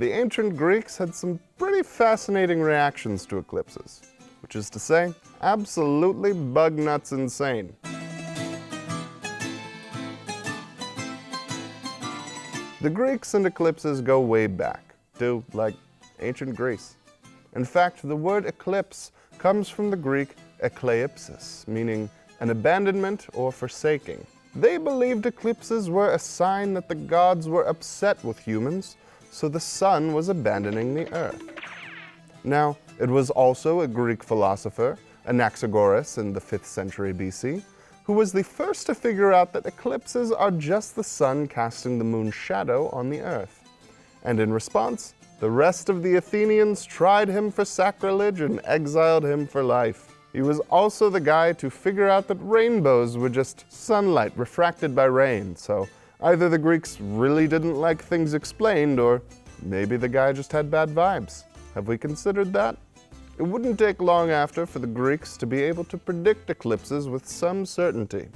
the ancient Greeks had some pretty fascinating reactions to eclipses, which is to say, absolutely bug nuts insane. The Greeks and eclipses go way back, to, like, ancient Greece. In fact, the word eclipse comes from the Greek Eclipses, meaning an abandonment or forsaking. They believed eclipses were a sign that the gods were upset with humans, so the sun was abandoning the earth. Now, it was also a Greek philosopher, Anaxagoras in the 5th century BC, who was the first to figure out that eclipses are just the sun casting the moon's shadow on the earth. And in response, the rest of the Athenians tried him for sacrilege and exiled him for life. He was also the guy to figure out that rainbows were just sunlight refracted by rain, so either the Greeks really didn't like things explained, or maybe the guy just had bad vibes. Have we considered that? It wouldn't take long after for the Greeks to be able to predict eclipses with some certainty.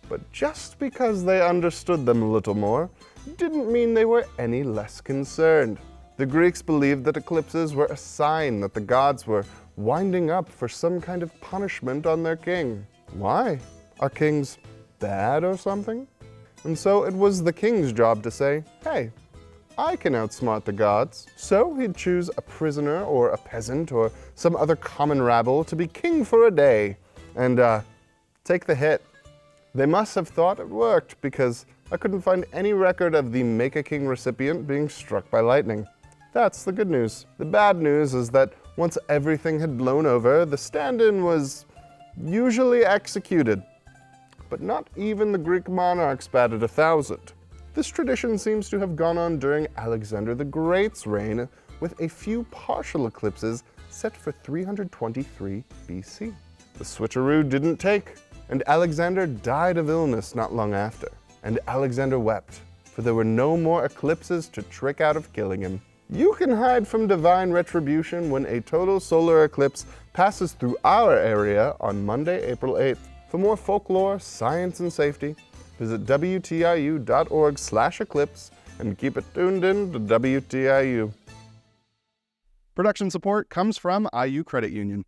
But just because they understood them a little more, didn't mean they were any less concerned. The Greeks believed that eclipses were a sign that the gods were winding up for some kind of punishment on their king. Why? Are kings bad or something? And so it was the king's job to say, hey, I can outsmart the gods. So he'd choose a prisoner or a peasant or some other common rabble to be king for a day and take the hit. They must have thought it worked because I couldn't find any record of the Make a King recipient being struck by lightning. That's the good news. The bad news is that once everything had blown over, the stand-in was usually executed. But not even the Greek monarchs batted 1,000. This tradition seems to have gone on during Alexander the Great's reign, with a few partial eclipses set for 323 BC. The switcheroo didn't take, and Alexander died of illness not long after. And Alexander wept, for there were no more eclipses to trick out of killing him. You can hide from divine retribution when a total solar eclipse passes through our area on Monday, April 8th. For more folklore, science, and safety, visit WTIU.org/eclipse and keep it tuned in to WTIU. Production support comes from IU Credit Union.